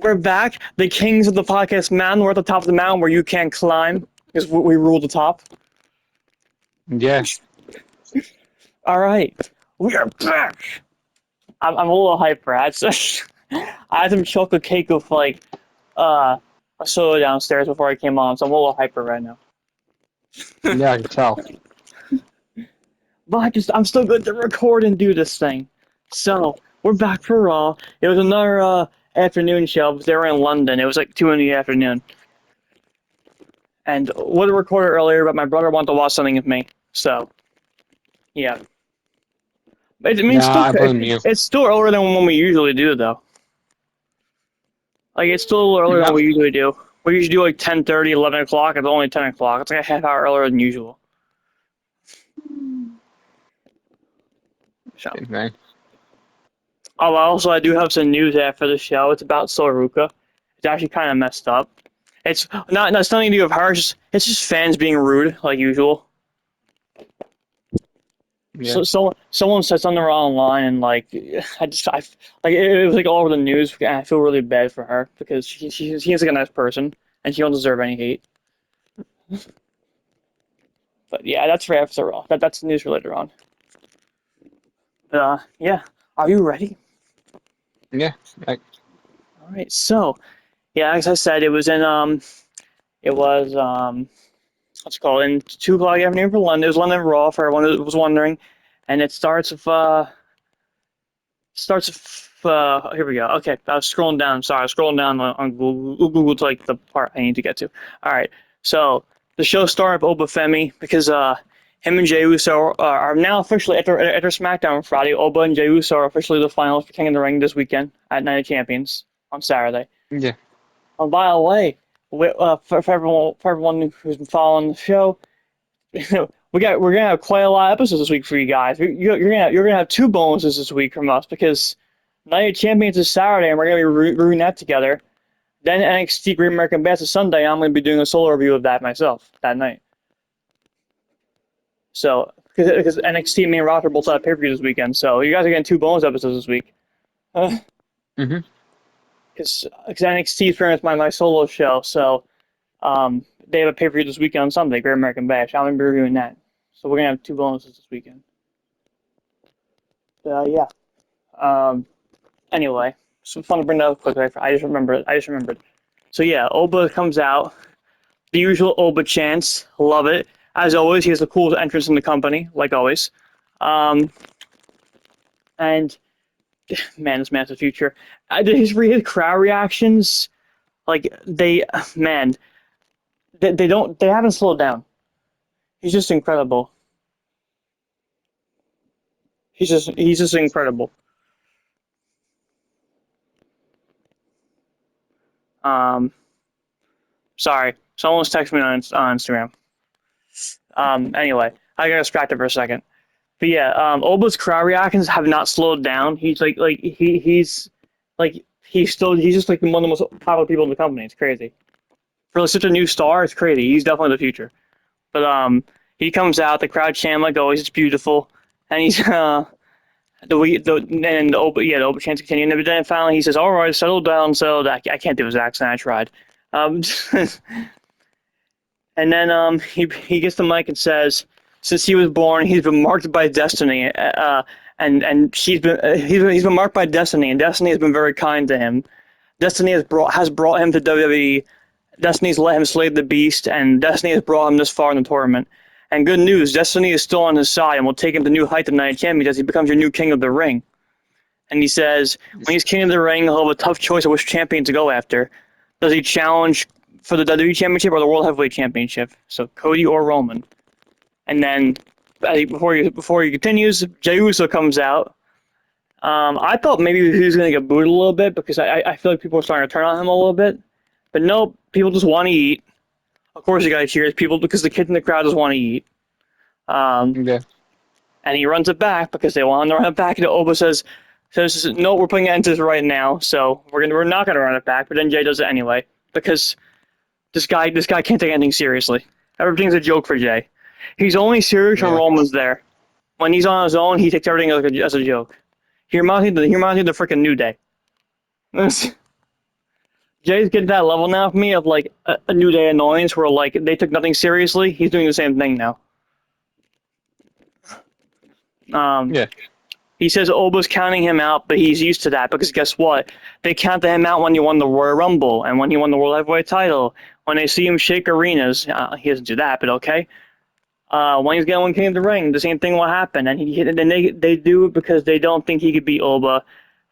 We're back. The kings of the podcast mountain. We're at the top of the mountain where you can't climb because we rule the top. Yeah. All right. We are back. I'm a little hyper. I had some chocolate cake with like a soda downstairs before I came on, so I'm a little hyper right now. Yeah, I can tell. But I'm still good to record and do this thing. So we're back for Raw. It was another afternoon show. They were in London. It was like 2 in the afternoon. And we recorded earlier, but my brother wanted to watch something with me. So, yeah. I mean, I blame you. it's still earlier than when we usually do, though. Like, it's still a little earlier than we usually do. We usually do like 10:30, 11 o'clock. It's only 10 o'clock. It's like a half hour earlier than usual. So. Okay. Oh, also, I do have some news after the show. It's about Soruka. It's actually kind of messed up. It's not nothing to do with her. It's just fans being rude, like usual. Yeah. So someone said something online, and like it was like all over the news, and I feel really bad for her because she's like a nice person, and she don't deserve any hate. But yeah, that's for after all. That's the news for later on. Yeah. Are you ready? Yeah. All right. So, yeah, as I said, it was what's it called, in 2 o'clock afternoon for London. It was London Raw for everyone who was wondering, and it starts with here we go. Okay, I was scrolling down. Sorry, I was scrolling down on Google to like the part I need to get to. All right, so the show started with Femi because him and Jey Uso are now officially after SmackDown on Friday. Oba and Jey Uso are officially the finals for King of the Ring this weekend at Night of Champions on Saturday. Yeah. And by the way, for everyone who's been following the show, we're gonna have quite a lot of episodes this week for you guys. You're gonna have 2 bonuses this week from us because Night of Champions is Saturday and we're gonna be reviewing that together. Then NXT Great American Bash is Sunday. I'm gonna be doing a solo review of that myself that night. So because NXT and main roster both have pay-per-view this weekend, so you guys are getting 2 bonus episodes this week. Mhm. Because NXT is pretty much my solo show, so they have a pay-per-view this weekend on Sunday, Great American Bash. I'm going to be reviewing that. So we're going to have 2 bonuses this weekend. Yeah. Anyway, some fun to bring that up quickly. I just remembered. So yeah, Oba comes out. The usual Oba chants. Love it. As always, he has the coolest entrance in the company, like always. And man, this man's the future. His crowd reactions, like they haven't slowed down. He's just incredible. He's just incredible. Sorry, someone's texting me on Instagram. Anyway, I got distracted for a second. But yeah, Oba's crowd reactions have not slowed down. He's he's just like one of the most popular people in the company. It's crazy. For such a new star, it's crazy. He's definitely the future. But he comes out, the crowd chant like always. It's beautiful, and he's the Oba chants continue. But then finally he says, "All right, settle down." So I can't do his accent. I tried. And then he gets the mic and says, since he was born, he's been marked by destiny, and he's been marked by destiny, and destiny has been very kind to him. Destiny has brought him to WWE. Destiny's let him slay the beast, and Destiny has brought him this far in the tournament. And good news, Destiny is still on his side and will take him to new heights of Night of Champions as he becomes your new King of the Ring. And he says, when he's King of the Ring, he'll have a tough choice of which champion to go after. Does he challenge for the WWE Championship or the World Heavyweight Championship? So Cody or Roman. And then before he continues, Jey Uso comes out. I thought maybe he was going to get booed a little bit because I feel like people are starting to turn on him a little bit. But no, people just want to eat. Of course you got to cheer people because the kids in the crowd just want to eat. Yeah. And he runs it back because they want him to run it back. And Oba says, no, we're putting an end to this right now, so we're not going to run it back. But then Jey does it anyway because this guy can't take anything seriously. Everything's a joke for Jey. He's only serious when Roman's there. When he's on his own, he takes everything as a joke. He reminds me of the freaking New Day. Jay's getting to that level now for me of like a New Day annoyance where like they took nothing seriously. He's doing the same thing now. Yeah. He says Oba's counting him out, but he's used to that because guess what? They counted him out when he won the Royal Rumble and when he won the World Heavyweight title. When they see him shake arenas, he doesn't do that, but okay. When he's going King of the Ring, the same thing will happen, and they do it because they don't think he could beat Oba.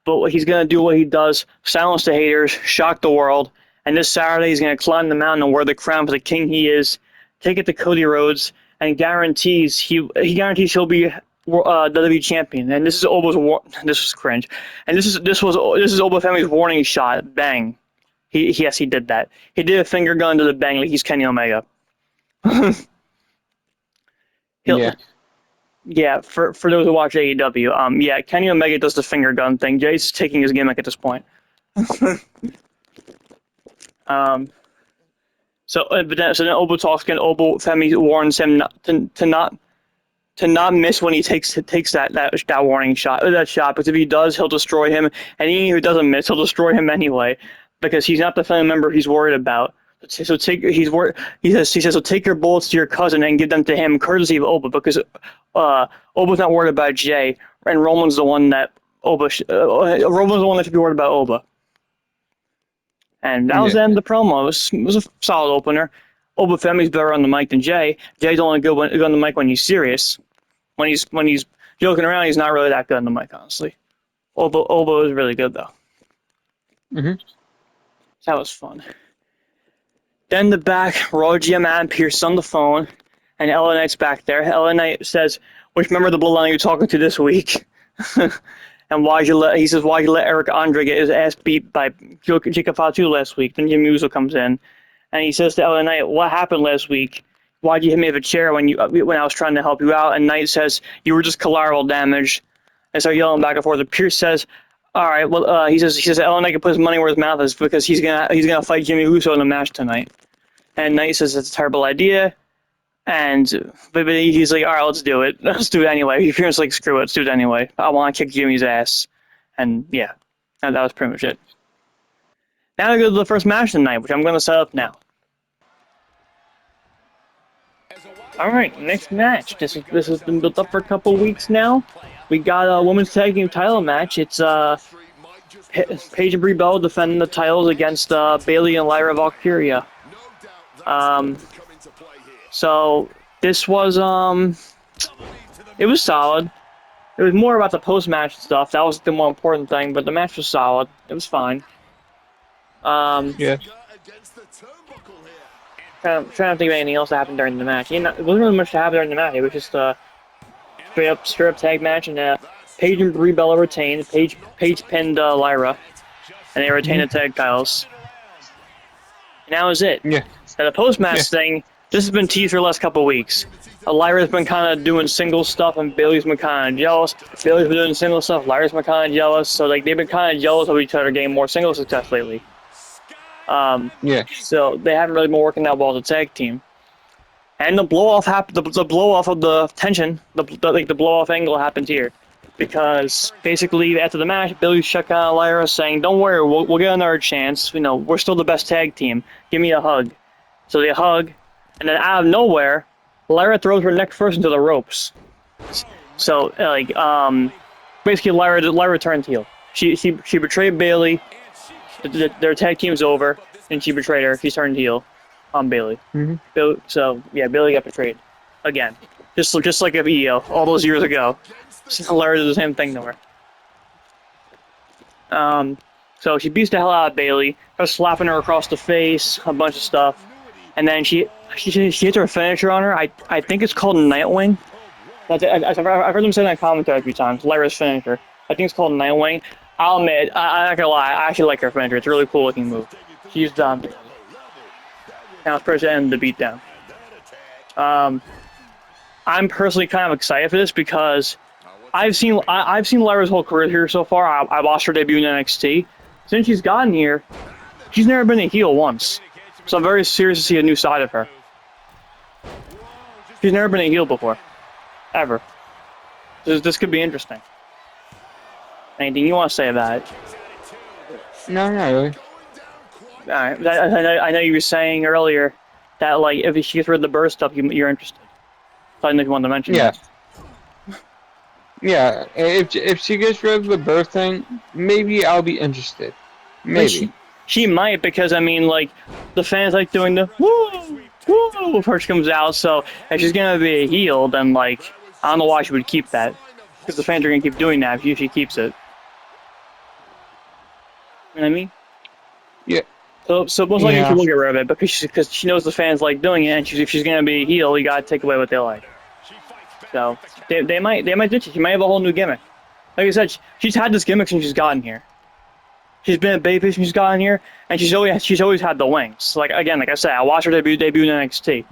But he's gonna do what he does: silence the haters, shock the world. And this Saturday, he's gonna climb the mountain and wear the crown for the king he is. Take it to Cody Rhodes, and guarantees he'll be WWE champion. And this is Oba's this was cringe, and this is Oba Femi's warning shot. Bang. Yes, he did that. He did a finger gun to the bang like he's Kenny Omega. Yeah, for those who watch AEW, yeah, Kenny Omega does the finger gun thing. Jay's taking his gimmick at this point. So then Oba talks again. Femi warns him to not miss when he takes that warning shot, because if he does, he'll destroy him, and even if he doesn't miss, he'll destroy him anyway, because he's not the family member he's worried about. He says, so take your bullets to your cousin and give them to him, courtesy of Oba, because Oba's not worried about Jay, and Roman's the one that should be worried about Oba. And that was the end of the promo. It was a solid opener. Oba Femi's better on the mic than Jay. Jay's only good on the mic when he's serious. When he's joking around, he's not really that good on the mic, honestly. Oba is really good though. Mhm. That was fun. Then the back, Raw GM and Pearce on the phone, and LA Knight's back there. LA Knight says, "Which member of the Bloodline are you talking to this week?" And why'd you let Eric Andre get his ass beat by Jacob Fatu last week? Then Jimmy Uso comes in, and he says to LA Knight, "What happened last week? Why'd you hit me with a chair when I was trying to help you out?" And Knight says, "You were just collateral damage." And start yelling back and forth. And Pearce says, "All right, well," he says LA Knight can put his money where his mouth is because he's gonna fight Jimmy Uso in a match tonight. And Knight says it's a terrible idea. But he's like, all right, let's do it. Let's do it anyway. Pearce like, screw it, let's do it anyway. I want to kick Jimmy's ass. And yeah, that was pretty much it. Now we go to the first match tonight, which I'm going to set up now. All right, next match. This has been built up for a couple weeks now. We got a women's tag team title match. It's Paige and Brie Bella defending the titles against Bayley and Lyra Valkyria. So this was it was solid. It was more about the post-match stuff. That was the more important thing, but the match was solid. It was fine. Yeah. Trying to think of anything else that happened during the match. It wasn't really much to happen during the match. It was just a straight up tag match, and Paige and Brie Bella retained. Paige pinned Lyra, and they retained the tag titles. And that was it. Yeah. Now the post-match thing. This has been teased for the last couple of weeks. Lyra's been kind of doing single stuff, and Bayley's been kind of jealous. Bayley's been doing single stuff. Lyra's been kind of jealous. So like they've been kind of jealous of each other getting more single success lately. Yeah. So they haven't really been working that well as a tag team. And the blow off happened. The blow off of the tension, the blow off angle happened here, because basically after the match, Bayley shut down Lyra, saying, "Don't worry, we'll get another chance. You know, we're still the best tag team. Give me a hug." So they hug. And then out of nowhere, Lyra throws her neck first into the ropes. So basically Lyra turned heel. She betrayed Bayley. Their tag team's over, and she betrayed her. She turned heel on Bayley. Mm-hmm. So yeah, Bayley got betrayed again, just like a video all those years ago. Lyra did the same thing to her. So she beats the hell out of Bayley, starts slapping her across the face, a bunch of stuff, and then she hits her finisher on her. I think it's called Nightwing. I've heard them say that in commentary a few times. Lyra's finisher. I think it's called Nightwing. I'll admit, I'm not gonna lie, I actually like her finisher. It's a really cool looking move. She's done. Now it's first to end the beatdown. I'm personally kind of excited for this because I've seen Lyra's whole career here so far. I watched her debut in NXT. Since she's gotten here, she's never been a heel once. So I'm very serious to see a new side of her. She's never been a heel before. Ever. This could be interesting. Anything you want to say about it? No, not really. Alright, I know you were saying earlier that, like, if she gets rid of the bird stuff, you're interested. So I didn't know if you wanted to mention Yeah. that. Yeah, if she gets rid of the birth thing, maybe I'll be interested. Maybe. She might, because, I mean, like, the fans like doing the woo, woo before she comes out, so if she's gonna be a heel, then, like, I don't know why she would keep that. Because the fans are gonna keep doing that if she keeps it. You know what I mean? Yeah. So most likely she will get rid of it, because she knows the fans like doing it, and if she's gonna be a heel, you gotta take away what they like. So they might ditch it. She might have a whole new gimmick. Like I said, she's had this gimmick since she's gotten here. She's been a babyface since she's gotten here, and she's always had the wings. Like I said, I watched her debut in NXT.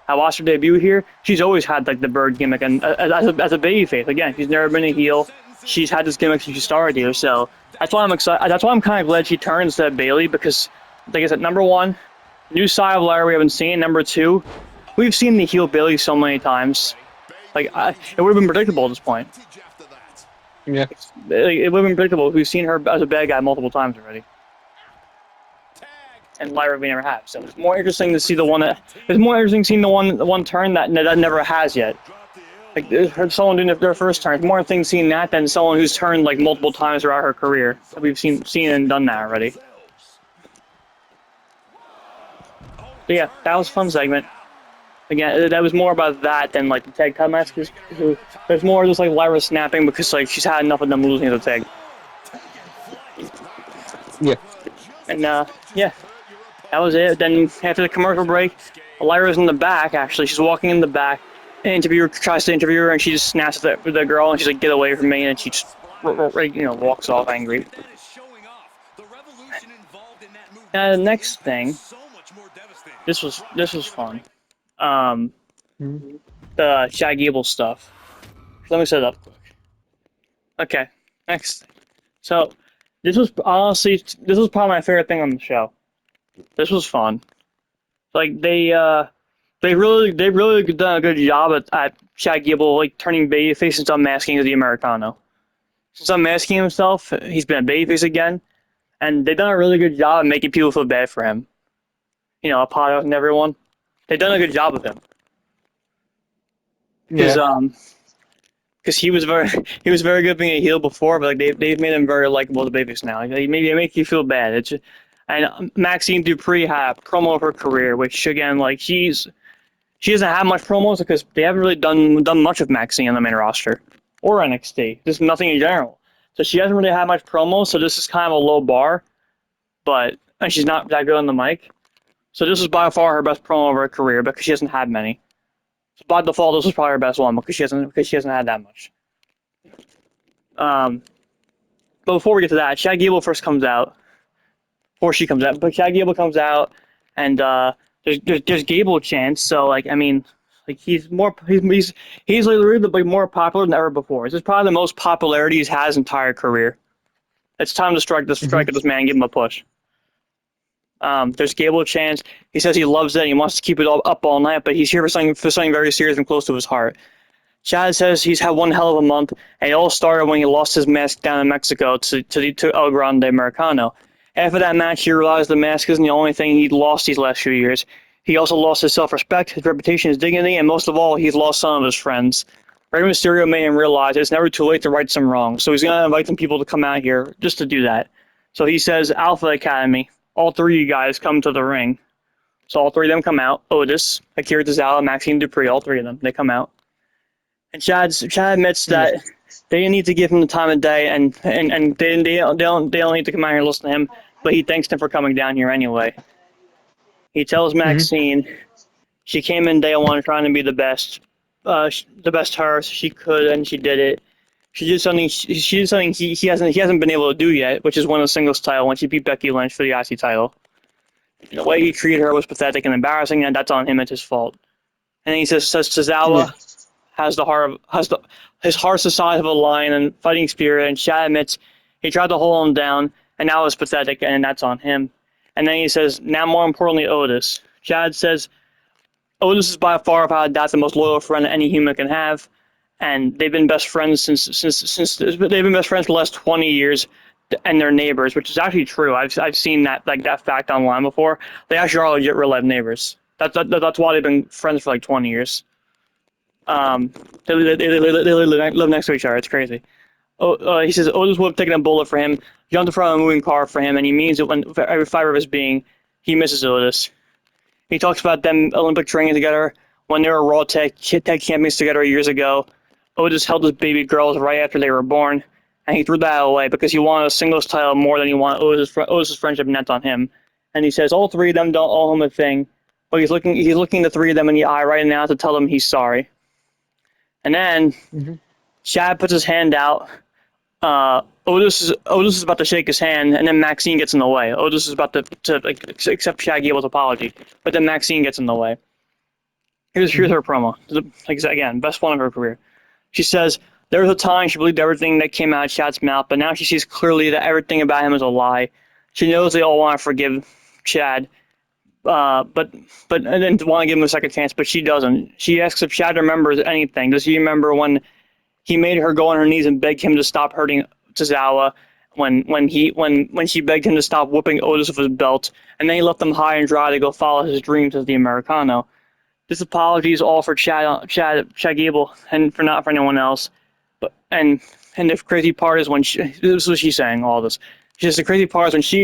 I watched her debut here. She's always had like the bird gimmick, and as a babyface, again, she's never been a heel. She's had this gimmick since she started here, so that's why I'm excited. That's why I'm kind of glad she turned instead of Bayley, because, like I said, number one, new side of Lyra we haven't seen. Number two, we've seen the heel Bayley so many times. Like, it would have been predictable at this point. Yeah. It would have been predictable. We've seen her as a bad guy multiple times already. And Lyra we never have. So it's more interesting to see the one that... It's more interesting seeing the one turn that never has yet. Like, someone doing their first turn. It's more interesting seeing that than someone who's turned, like, multiple times throughout her career. We've seen and done that already. But yeah, that was a fun segment. Again, that was more about that than, like, the tag time match. There's more just, like, Lyra snapping because, like, she's had enough of them losing the tag. Yeah. And, yeah. That was it. Then, after the commercial break, Lyra's in the back, actually. She's walking in the back. An interviewer tries to interview her, and she just snaps at the girl, and she's like, "Get away from me," and she just, walks off angry. Now, the next thing, this was fun. The Shag Gable stuff. Let me set it up quick. Okay, next. So, this was probably my favorite thing on the show. This was fun. Like, they really done a good job at Shag Gable, like, turning babyface since unmasking as the Americano. Since unmasking himself, he's been a babyface again, and they've done a really good job of making people feel bad for him. Apologizing to everyone. They've done a good job of him. Because he was very good being a heel before, but like they've made him very likable as a babyface now. Like, they make you feel bad. And Maxine Dupree had a promo of her career, which again, like, she doesn't have much promos because they haven't really done much of Maxine on the main roster or NXT. Just nothing in general. So she hasn't really had much promos. So this is kind of a low bar, and she's not that good on the mic. So this is by far her best promo of her career because she hasn't had many. So by default, this is probably her best one because she hasn't had that much. But before we get to that, Shag Gable first comes out. Before she comes out, but Shag Gable comes out, and there's Gable chants. So, like, I mean, like, he's literally more popular than ever before. This is probably the most popularity he's had his entire career. It's time to strike at this man and give him a push. There's Gable chants. He says he loves it and he wants to keep it up all night, but he's here for something very serious and close to his heart. Chad says he's had one hell of a month, and it all started when he lost his mask down in Mexico to El Grande Americano. After that match, he realized the mask isn't the only thing he'd lost these last few years. He also lost his self-respect, his reputation, his dignity, and most of all, he's lost some of his friends. Rey Mysterio made him realize it's never too late to right some wrong, so he's going to invite some people to come out here just to do that. So he says, Alpha Academy, all three of you guys come to the ring. So all three of them come out. Otis, Akira Tozawa, Maxine Dupree, all three of them, they come out. And Chad admits that they need to give him the time of day, and they don't need to come out here and listen to him, but he thanks them for coming down here anyway. He tells Maxine she came in day one trying to be the best her she could, and she did it. She did something he hasn't been able to do yet, which is win a singles title when she beat Becky Lynch for the IC title. The way he treated her was pathetic and embarrassing, and that's on him. It's his fault. And then he says Tozawa his heart's the size of a lion and fighting spirit, and Chad admits he tried to hold him down, and now it's pathetic, and that's on him. And then he says, now more importantly, Otis. Chad says, Otis is by far, without a doubt, the most loyal friend any human can have, and they've been best friends since they've been best friends for the last 20 years. and they're neighbors, which is actually true. I've seen that that fact online before. They actually are legit real life neighbors. That's why they've been friends for like 20 years. They live next to each other. It's crazy. He says Otis would have taken a bullet for him, jumped in front of a moving car for him, and he means it when every fiber of his being. He misses Otis. He talks about them Olympic training together when they were Raw tag champions together years ago. Otis held his baby girls right after they were born, and he threw that away because he wanted a singles title more than he wanted Otis's friendship meant on him. And he says all three of them don't owe him a thing, but he's looking the three of them in the eye right now to tell them he's sorry. And then Chad puts his hand out. Otis is about to shake his hand, and then Maxine gets in the way. Otis is about to accept Chad Gable's apology, but then Maxine gets in the way. Here's her promo. Again, best one of her career. She says, there was a time she believed everything that came out of Chad's mouth, but now she sees clearly that everything about him is a lie. She knows they all want to forgive Chad, but and then want to give him a second chance, but she doesn't. She asks if Chad remembers anything. Does he remember when he made her go on her knees and beg him to stop hurting Tozawa, when she begged him to stop whipping Otis with his belt, and then he left them high and dry to go follow his dreams as the Americano. This apology is all for Chad Gable and not for anyone else. But and the crazy part is this is what she's saying. All this. She says the crazy part is when she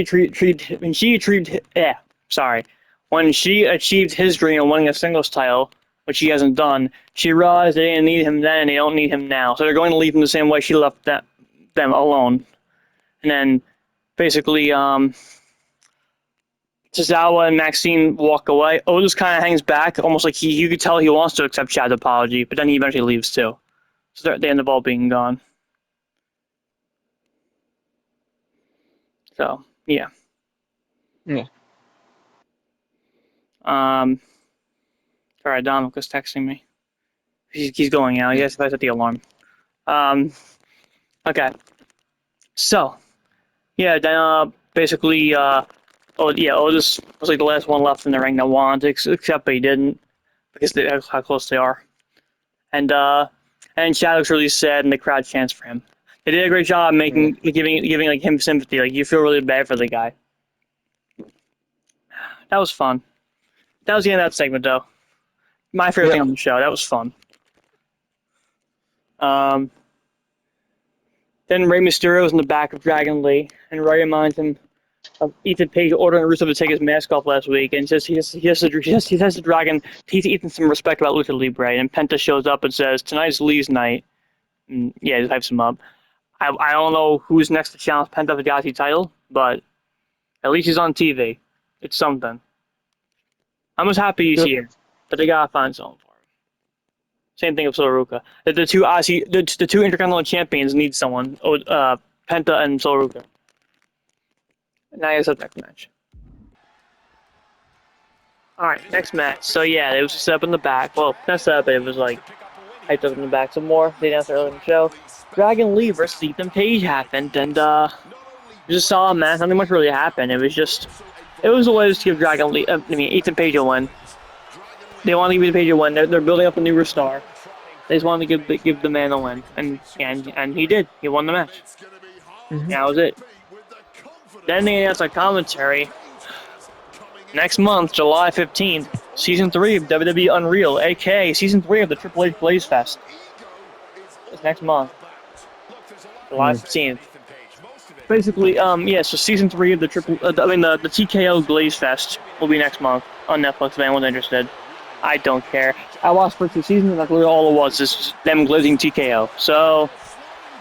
achieved his dream of winning a singles title, which she hasn't done. She realized they didn't need him then, and they don't need him now. So they're going to leave him the same way she left them alone. And then basically, Tozawa and Maxine walk away. Otis kind of hangs back, almost like you could tell he wants to accept Chad's apology, but then he eventually leaves too. So they end up all being gone. So, yeah. Yeah. Sorry, Dominic was texting me. He's going out. Yes, I set the alarm. Okay. So, yeah, then basically, Otis was like the last one left in the ring that wanted to accept, but he didn't because that's how close they are. And Chad looks really sad, and the crowd chants for him. They did a great job giving like him sympathy. Like you feel really bad for the guy. That was fun. That was the end of that segment, though. My favorite thing on the show. That was fun. Then Rey Mysterio was in the back of Dragon Lee, and Rey reminds him of Ethan Page ordering Rusev to take his mask off last week, and says he has to Dragon teach Ethan some respect about Lucha Libre. And Penta shows up and says, "Tonight's Lee's night." And, he hypes him up. I don't know who's next to challenge Penta for the Galaxy title, but at least he's on TV. It's something. I'm just happy he's here, but they gotta find someone for him. Same thing with Solaruka. The two Intercontinental Champions need someone. Penta and Solaruka. Now here's the next match. Alright, next match. So yeah, it was set up in the back. Well, not set up, but it was like hyped up in the back some more. They announced earlier in the show. Dragon Lee versus Ethan Page happened, and we just saw a match. Nothing much really happened. It was a way to give Ethan Page a win. They want to give Ethan Page a win. They're building up a newer star. They just wanted to give the man a win, and he did. He won the match. That was it. Then they announced a commentary. Next month, July 15th, Season 3 of WWE Unreal, a.k.a. Season 3 of the Triple H Blaze Fest. It's next month. July 15th. Basically, so Season 3 of the the TKO Blaze Fest will be next month on Netflix if anyone's interested. I don't care. I watched the first 2 seasons, and that's really all it was, is them glazing TKO. So,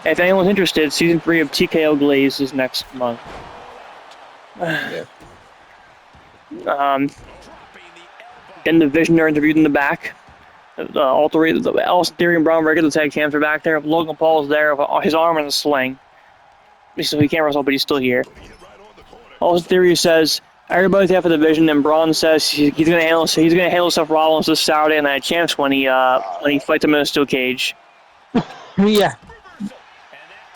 if anyone's interested, Season 3 of TKO Glaze is next month. Then the Vision are interviewed in the back. Austin Theory and Bron Breakker, the tag champs, are back there. Logan Paul's there with his arm in a sling. So he can't wrestle, but he's still here. Austin Theory says everybody's there for the Vision, and Braun says he's gonna handle Seth Rollins this Saturday Night Champs when he fights him in a steel cage. Yeah.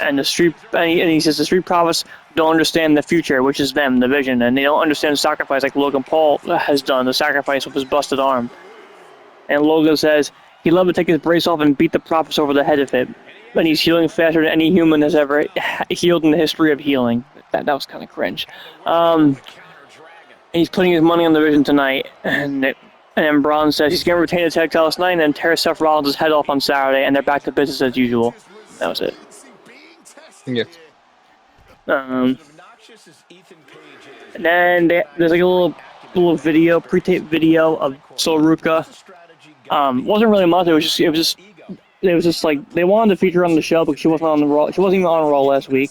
And he says the Street Profits don't understand the future, which is them, the Vision, and they don't understand the sacrifice like Logan Paul has done, the sacrifice with his busted arm. And Logan says he'd love to take his brace off and beat the Profits over the head of it. and he's healing faster than any human has ever healed in the history of healing. That was kind of cringe. He's putting his money on the Vision tonight, and then Bron says he's going to retain the tag title tonight and then tear Seth Rollins' head off on Saturday, and they're back to business as usual. That was it. Yeah. And then there's like a little video, pre-tape video of Sol Ruka. Wasn't really much. It was just like they wanted to feature her on the show because she wasn't on the Raw. She wasn't even on Raw last week.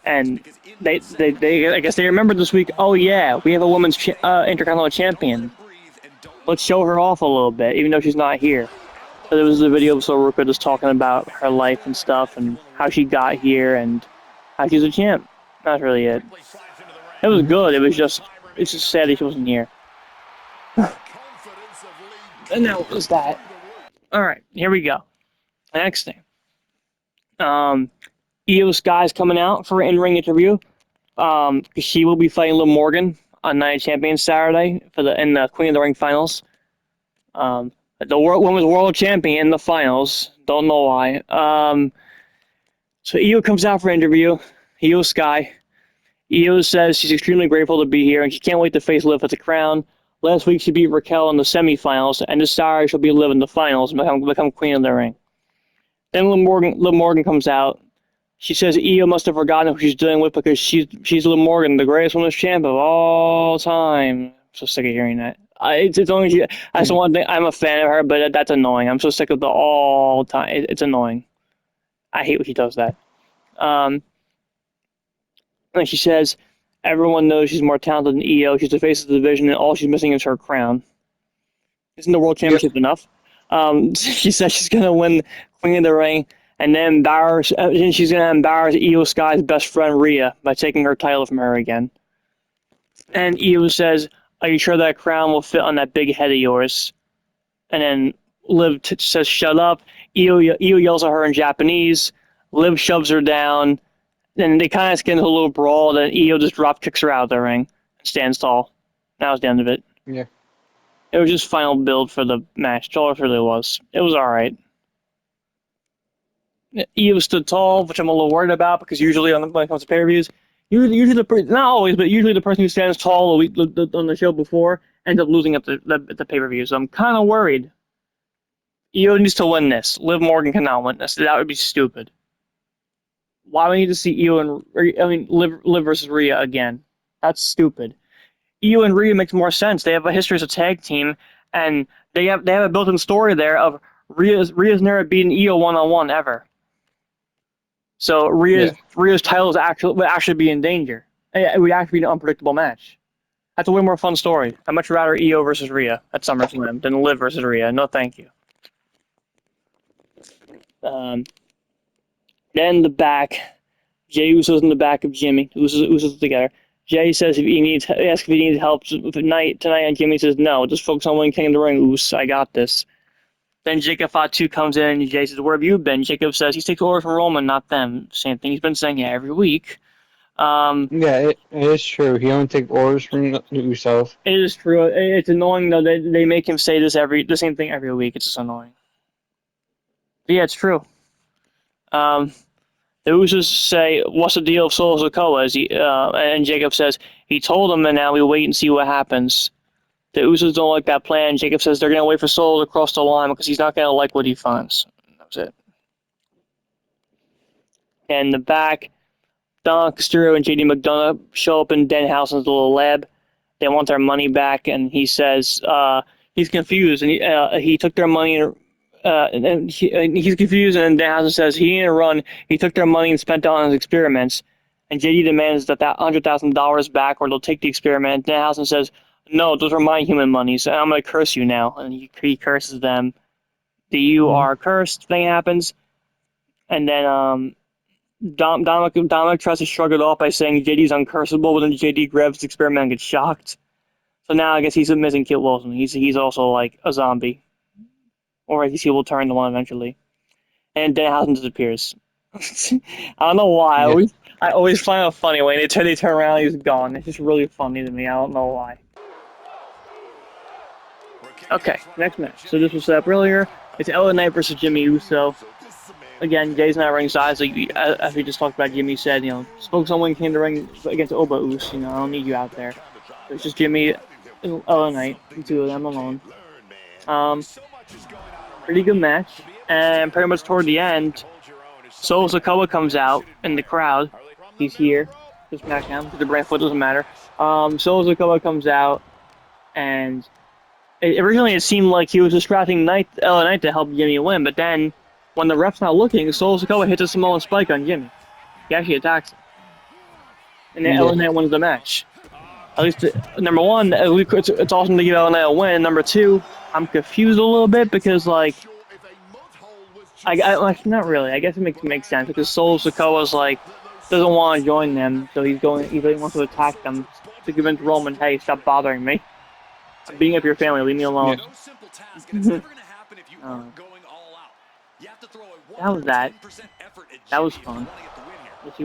And they I guess they remembered this week. Oh yeah, we have a women's Intercontinental champion. Let's show her off a little bit, even though she's not here. So there was a video of Sol Ruka just talking about her life and stuff, and how she got here, and how she's a champ. That's really it. It was good. It's just sad that she wasn't here. And that was that. All right, here we go. The next thing. Io Sky's coming out for an in-ring interview. She will be fighting Liv Morgan on Night of Champions Saturday in the Queen of the Ring finals. The women's world champion in the finals. Don't know why. So Io comes out for an interview. Io Sky. Io says she's extremely grateful to be here and she can't wait to face Liv at the crown. Last week she beat Raquel in the semifinals, and this Saturday she'll be Liv in the finals and become Queen of the Ring. Then Liv Morgan comes out. She says Io must have forgotten who she's dealing with because she's Liv Morgan, the greatest women's champ of all time. I'm so sick of hearing that. It's only that's the one thing. I'm a fan of her, but that's annoying. I'm so sick of the all time. It's annoying. I hate when she does that. And she says everyone knows she's more talented than Io. She's the face of the division, and all she's missing is her crown. Isn't the World Championship enough? She says she's gonna win Queen of the Ring. And then she's going to embarrass Io Sky's best friend, Rhea, by taking her title from her again. And Io says, are you sure that crown will fit on that big head of yours? And then Liv says, shut up. Io yells at her in Japanese. Liv shoves her down. Then they kind of get into a little brawl. Then Io just drop kicks her out of the ring and stands tall. That was the end of it. Yeah. It was just final build for the match. That's all it really was. It was all right. Io stood tall, which I'm a little worried about because usually when it comes to pay-per-views, usually not always, but usually the person who stands tall on the show before ends up losing at the pay-per-view. So I'm kind of worried. Io needs to win this. Liv Morgan cannot win this. That would be stupid. Why do we need to see Liv versus Rhea again? That's stupid. Io and Rhea makes more sense. They have a history as a tag team, and they have a built-in story there of Rhea's never beaten Io one-on-one ever. So Rhea's title would actually be in danger. It would actually be an unpredictable match. That's a way more fun story. I'd much rather Io versus Rhea at SummerSlam than Liv versus Rhea. No, thank you. Then the back. Jey Uso's in the back of Jimmy. Uso's together. Jey says asks if he needs help tonight, and Jimmy says no. Just focus on winning King of the Ring. Uso, I got this. Then Jacob Fatu comes in and Jey says, where have you been? Jacob says he takes orders from Roman, not them. Same thing he's been saying every week. Yeah, it is true. He only takes orders from Usos. It is true. It's annoying though. They make him say the same thing every week. It's just annoying. But yeah, it's true. The Usos say, what's the deal of Solo Sikoa? And Jacob says, he told him and now we wait and see what happens. The Usos don't like that plan. Jacob says they're going to wait for Solo to cross the line because he's not going to like what he finds. That's it. And in the back, Don Castillo and JD McDonough show up in Denhausen's little lab. They want their money back, and he says he's confused. And he took their money, and he's confused. And Denhausen says he didn't run. He took their money and spent it on his experiments. And JD demands that $100,000 back, or they'll take the experiment. Denhausen says, no, those are my human monies, and I'm going to curse you now. And he curses them. The you are cursed thing happens. And then Dominic tries to shrug it off by saying JD's uncursable, but then JD grabs the experiment and gets shocked. So now I guess he's missing Kit Wilson. He's also like a zombie. Or I guess he will turn to one eventually. And Denhausen disappears. I don't know why. Yeah. I always find it funny when they turn around and he's gone. It's just really funny to me. I don't know why. Okay, next match. So this was set up earlier. It's LA Knight versus Jimmy Uso. again, Jay's not ringside, so as we just talked about, Jimmy said, spoke someone came to ring against Oba Us, I don't need you out there. So it's just Jimmy, LA Knight, the two of them alone. Pretty good match, and pretty much toward the end, Solo Sikoa comes out in the crowd. He's here. Just SmackDown. The brand foot doesn't matter. Solo Sikoa comes out, and originally it seemed like he was distracting LA Knight to help Jimmy win, but then when the ref's not looking, Solo Sikoa hits a Samoan spike on Jimmy. He actually attacks him, and then LA Knight wins the match. At least, number one, it's awesome to give LA Knight a win. Number two, I'm confused a little bit because, like, not really. I guess it makes sense because Solo Sikoa's like doesn't want to join them, so he wants to attack them to convince Roman, hey, stop bothering me. I'm beating up your family, leave me alone. Yeah. That was that. That was fun. We'll see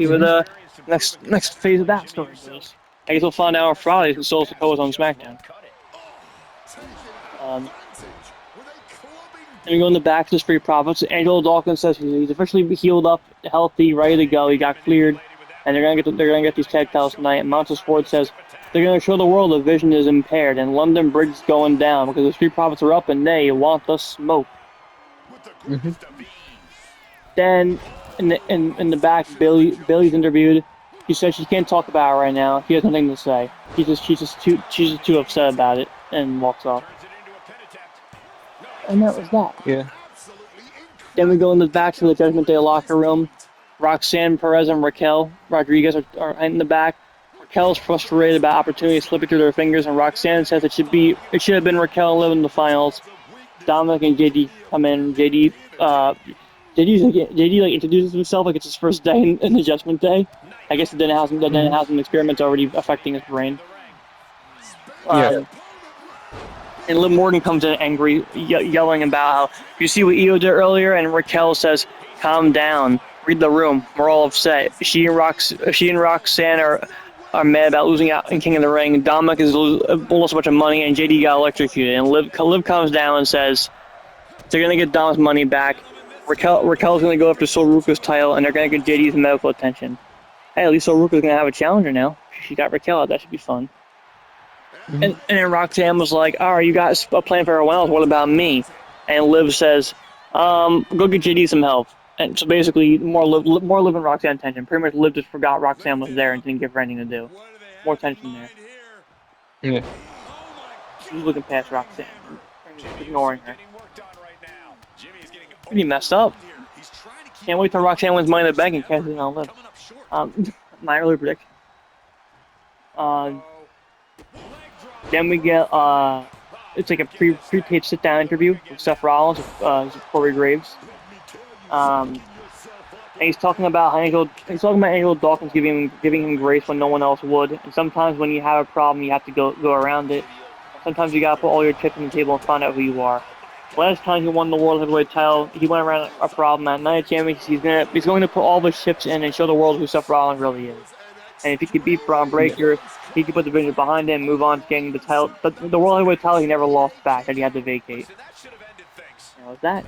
where the next phase of that story goes. I guess we'll find out on Friday because Solo Sikoa's on SmackDown. And we go in the back to the Street Profits. Angelo Dawkins says he's officially healed up, healthy, ready to go. He got cleared, and they're gonna get these tag titles tonight. And Montez Ford says they're gonna show the world the vision is impaired, and London Bridge is going down because the Street Profits are up and they want the smoke. Then in the back, Bayley's interviewed. She says she can't talk about it right now. She has nothing to say. She's just too upset about it, and walks off. And that was that. Yeah. Then we go in the back to the Judgment Day locker room. Roxanne, Perez, and Raquel Rodriguez are in the back. Raquel's frustrated about opportunities slipping through their fingers, and Roxanne says it should have been Raquel and Liv in the finals. Dominic and JD come in. JD introduces himself like it's his first day in the Judgment Day. I guess it didn't have some experiments already affecting his brain. And Liv Morgan comes in angry, yelling about how you see what Io did earlier, and Raquel says, "Calm down, read the room. We're all upset. She and Roxanne are mad about losing out in King of the Ring. Dominic has lost a bunch of money, and JD got electrocuted. And Liv comes down and says they're gonna get Dom's money back. Raquel's gonna go after Sol Ruka's title, and they're gonna get JD's medical attention. Hey, at least Sol Ruka's gonna have a challenger now. She got Raquel out. That should be fun." And then Roxanne was like, "All right, you got a plan for everyone else. What about me?" And Liv says, "Go get JD some help." And so basically, more Liv and Roxanne tension. Pretty much, Liv just forgot Roxanne was there and didn't give her anything to do. More tension there. Yeah. She's looking past Roxanne, ignoring her. Pretty messed up. Can't wait till Roxanne wins Money in the Bank and cashes in on Liv. My early prediction. Then we get it's like a pre-taped sit-down interview with Seth Rollins with Corey Graves. And he's talking about Angelo Dawkins giving him grace when no one else would. And sometimes when you have a problem, you have to go around it. Sometimes you gotta put all your chips on the table and find out who you are. Last time he won the World Heavyweight title, he went around a problem at Night of Champions. He's going to put all the chips in and show the world who Seth Rollins really is. And if he could beat Bron Breakker, he could put the vision behind him, move on to getting the title. But the World Heavyweight title he never lost back, that he had to vacate. That was that.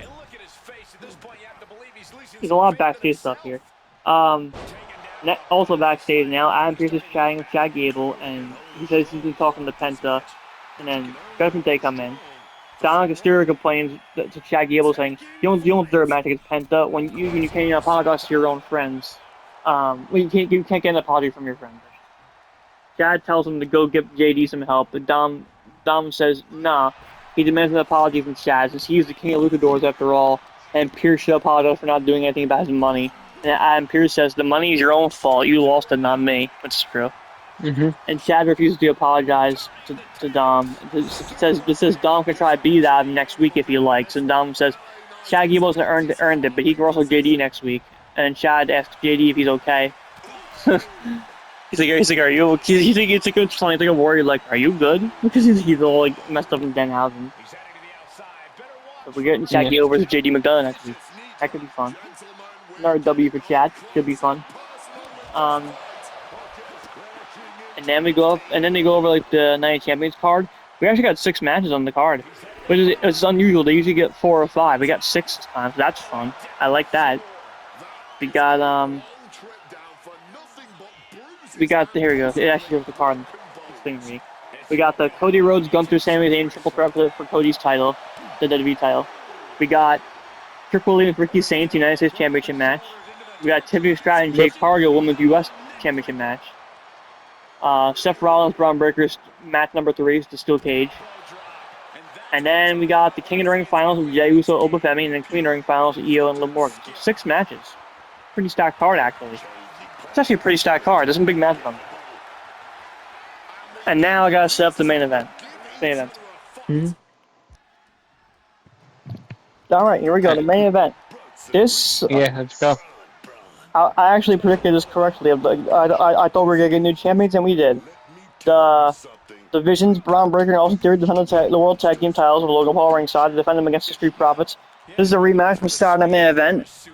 There's a lot of backstage stuff here. Also backstage now, Adam Pearce is chatting with Chad Gable, and he says he's been talking to Penta. And then Judgment Day come in. Dominic Mysterio complains to Chad Gable, saying, "You don't deserve a match against Penta when you can't apologize to your own friends. You can't get an apology from your friends." Chad tells him to go give JD some help, but Dom says nah. He demands an apology from Chad, since he's the king of luchadors after all, and Pearce should apologize for not doing anything about his money. And Adam Pearce says, "The money is your own fault. You lost it, not me," which is true. And Chad refuses to apologize to Dom. It says Dom can try to beat that next week if he likes. And Dom says Chad Gable hasn't earned it, but he can wrestle JD next week. And Chad asks JD if he's okay. he's like, "Are you?" He's like, it's a good sign. He's like a worried, like, "Are you good?" Because he's all like messed up in Denhausen. So we're getting Chad Gable versus JD McDonough next week. That could be fun. Another W for Chad. Should be fun. And then they go over like the Night of Champions card. We actually got 6 matches on the card. Which is it's unusual. They usually get 4 or 5. We got 6 this time, so that's fun. I like that. We got here we go. It actually goes the card thing. We got the Cody Rhodes, Gunther, Sami Zayn triple threat for Cody's title, the WWE title. We got Trick Williams, Ricky Saints, United States Championship match. We got Tiffany Stratton, Jade Cargill, Women's US Championship match. Seth Rollins, Braun Breakers, match number 3 is the steel cage. And then we got the King of the Ring finals with Jey Uso, Oba Femi, and then Queen of the Ring finals with Io and Liv Morgan. So 6 matches. Pretty stacked card, actually. It's actually a pretty stacked card. There's some big matches on it. And now I gotta set up the main event. Mm-hmm. Alright, here we go. The main event. This... Yeah, let's go. I actually predicted this correctly. I thought we were going to get new champions, and we did. The Divisions, Braun Breaker, and Austin Theory defend the World Tag Team titles with Logan Paul ringside to defend them against the Street Profits. This is a rematch from Saturday Night Main Event.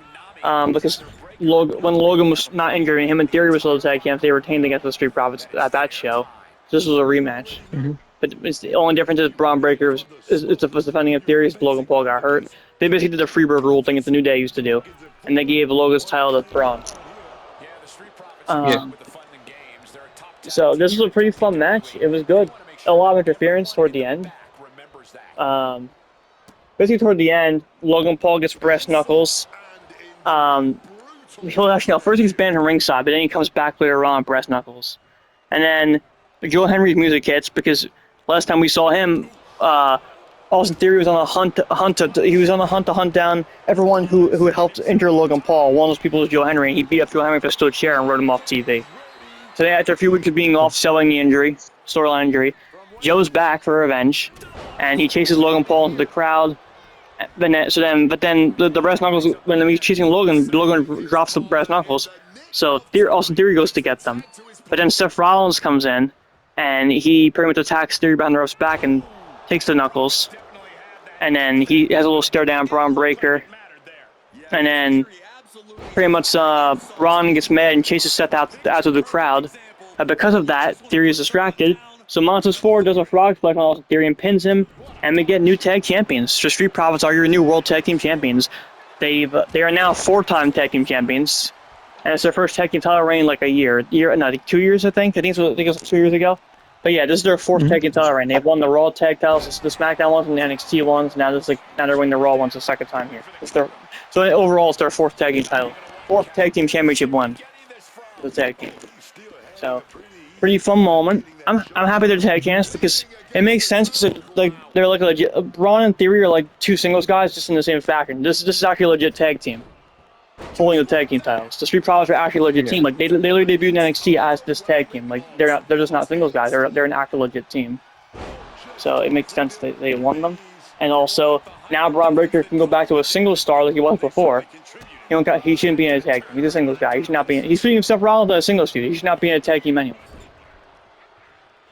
Because when Logan was not injured and him and Theory were still the tag champs, they retained against the Street Profits at that show. So this was a rematch. Mm-hmm. But it's the only difference is Braun Breaker was defending against Theory, Logan Paul got hurt. They basically did the Freebird rule thing that the New Day used to do. And they gave Logan's title to Braun. So this was a pretty fun match. It was good. A lot of interference toward the end. Basically toward the end, Logan Paul gets breast knuckles. First he's banned from ringside, but then he comes back later on breast knuckles. And then Joe Henry's music hits because last time we saw him, Austin Theory was on a hunt to hunt down everyone who helped injure Logan Paul. One of those people was Joe Henry, and he beat up Joe Henry with a steel chair and wrote him off TV. So after a few weeks of being off selling the storyline injury, Joe's back for revenge, and he chases Logan Paul into the crowd. But then the breast knuckles, when he's chasing Logan drops the breast knuckles. So Austin Theory goes to get them. But then Seth Rollins comes in, and he pretty much attacks Theory behind the ropes back and takes the knuckles. And then he has a little stare down Braun Breaker. And then pretty much Braun gets mad and chases Seth out of the crowd. Because of that, Theory is distracted. So Montez Ford does a frog splash on Austin Theory and pins him. And we get new tag champions. The Street Profits are your new World Tag Team Champions. They are now 4-time Tag Team Champions. And it's their first Tag Team title reign like 2 years, I think. I think it was 2 years ago. But yeah, this is their 4th Tag Team title reign. They've won the Raw Tag titles, the SmackDown ones, and the NXT ones. Now they're winning the Raw ones the second time here. So overall, it's their 4th Tag Team title, 4th Tag Team Championship win. The tag team. So pretty fun moment. I'm happy they're tag champs because it makes sense because they're like a legit. Braun and Theory are like 2 singles guys just in the same faction. This is actually a legit tag team. Holding the tag team titles. The Street Profits are actually a legit team. Like they literally debuted in NXT as this tag team. Like they're just not singles guys. They're an actual legit team. So it makes sense that they won them. And also now Braun Breaker can go back to a singles star like he was before. He shouldn't be in a tag team. He's a singles guy. He should not be. He's beating Seth Rollins in a singles feud. He should not be in a tag team anyway.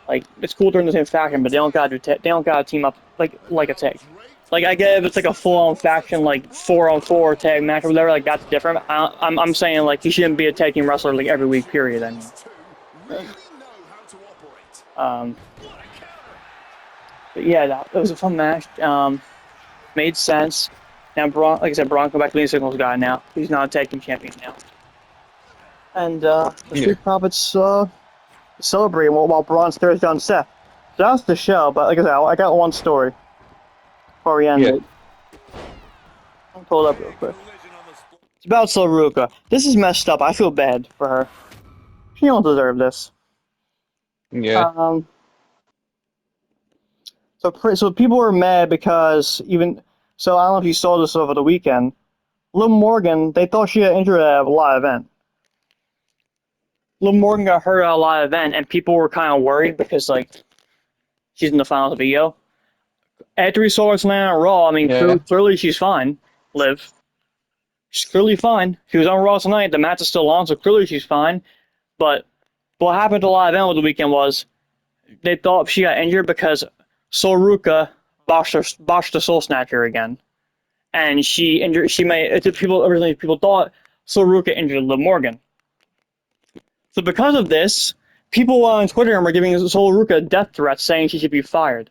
Like it's cool they're in the same faction, but they don't gotta team up like a tag. Like I get if it's like a full-on faction, like 4-on-4 tag match or whatever, like that's different. I'm saying like he shouldn't be a tag team wrestler like every week. Period. I mean. But yeah, that was a fun match. Made sense. Now Bron, like I said, Bron come back to being a singles guy now. He's not a tag team champion now. And the Street Profits celebrating while Braun stares down Seth. So that's the show. But like I said, I got one story. Before we end it. I'll pull it up real quick. It's about Saruka. This is messed up. I feel bad for her. She don't deserve this. Yeah. So people were mad because so I don't know if you saw this over the weekend. Liv Morgan, they thought she got injured at a live event. Liv Morgan got hurt at a live event, and people were kind of worried because like she's in the finals of EO. After we saw her tonight on Raw, I mean, clearly she's fine, Liv. She's clearly fine. She was on Raw tonight. The match is still on, so clearly she's fine. But what happened at the live event over the weekend was they thought she got injured because Saruka botched the Soul Snatcher again. And people thought Saruka injured Liv Morgan. So because of this, people on Twitter were giving Saruka death threats saying she should be fired.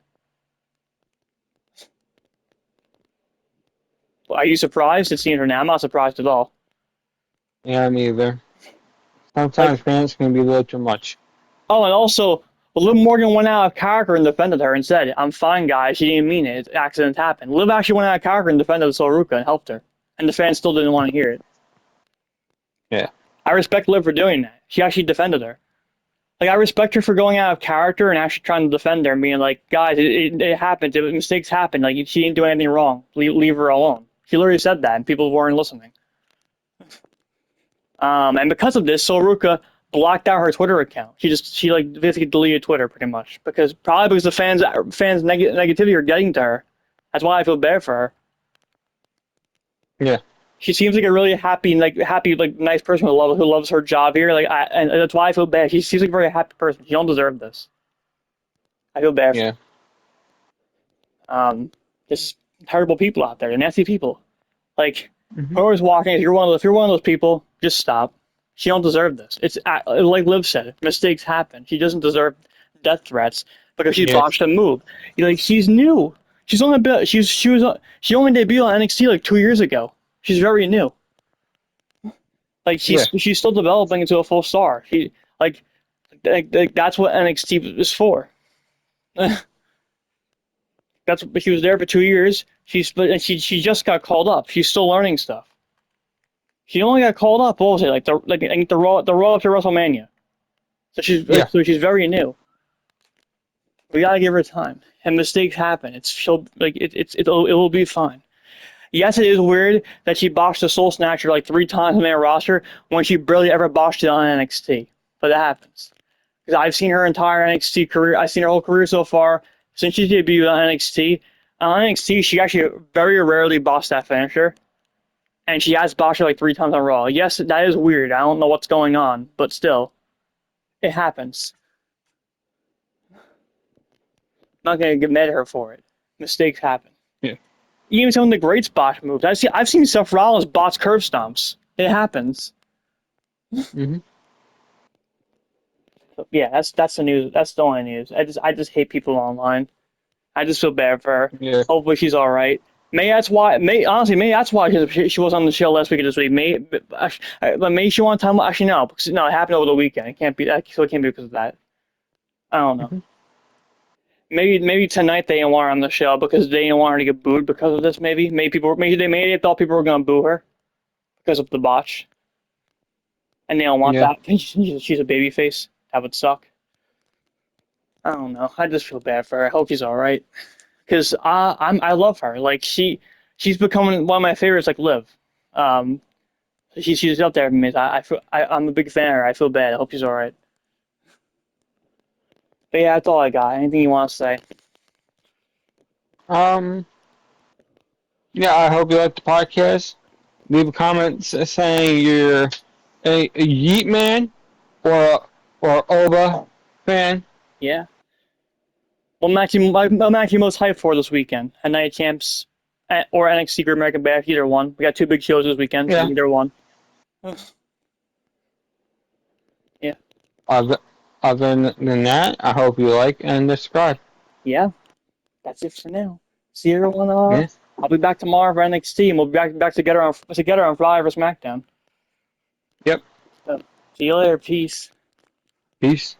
Are you surprised to see her now? I'm not surprised at all. Yeah, me either. Sometimes fans can be a little too much. Oh, and also, Liv Morgan went out of character and defended her and said, "I'm fine, guys. She didn't mean it. Accidents happen." Liv actually went out of character and defended Soruka and helped her, and the fans still didn't want to hear it. Yeah. I respect Liv for doing that. She actually defended her. Like, I respect her for going out of character and actually trying to defend her and being like, "Guys, it happens. Mistakes happen. Like, she didn't do anything wrong. Leave her alone." She literally said that, and people weren't listening. And because of this, Soruka blocked out her Twitter account. She basically deleted Twitter pretty much because the fans negativity are getting to her. That's why I feel bad for her. Yeah. She seems like a really happy, nice person who loves her job here. And that's why I feel bad. She seems like a very happy person. She don't deserve this. I feel bad. Yeah. There's terrible people out there. They're nasty people. Like, whoever's walking, if you're one of those people, just stop. She don't deserve this. It's like Liv said, mistakes happen. She doesn't deserve death threats because she botched a move. She's new. She only debuted on NXT like 2 years ago. She's very new. She's still developing into a full star. That's what NXT is for. She was there for 2 years. She just got called up. She's still learning stuff. She only got called up. What was it the Raw up to WrestleMania? So she's very new. We gotta give her time. And mistakes happen. It will be fine. Yes, it is weird that she botched the Soul Snatcher like 3 times on their roster when she barely ever botched it on NXT. But that happens. Because I've seen her entire NXT career. I've seen her whole career so far since she debuted on NXT. On NXT, she actually very rarely botched that finisher. And she has botched it like 3 times on Raw. Yes, that is weird. I don't know what's going on. But still, it happens. I'm not going to get mad at her for it. Mistakes happen. Yeah. Even some of the great botch moves. I've seen Seth Rollins botch curve stomps. It happens. So, yeah, that's the news. That's the only news. I just hate people online. I just feel bad for her. Yeah. Hopefully she's all right. Maybe that's why she was on the show last week or this week. Maybe she wanted time. Actually, no. Because, no, it happened over the weekend. It can't be because of that. I don't know. Maybe tonight they didn't want her on the show because they didn't want her to get booed because of this. Maybe they thought people were gonna boo her because of the botch, and they don't want that. She's a babyface. That would suck. I don't know. I just feel bad for her. I hope she's all right. Because I love her. Like she's becoming one of my favorites. Like Liv. She's up there for me. I'm a big fan of her. I feel bad. I hope she's all right. But yeah, that's all I got. Anything you want to say? Yeah, I hope you like the podcast. Leave a comment saying you're a Yeet man or Oba fan. Yeah. What match you most hyped for this weekend? A Night of Champs or NXT Great American Bash? Either one. We got 2 big shows this weekend. Yeah. So either one. Yeah. Other than that, I hope you like and subscribe. Yeah. That's it for now. See everyone. I'll be back tomorrow for NXT, and we'll be back together on Friday for SmackDown. Yep. So, see you later. Peace. Peace.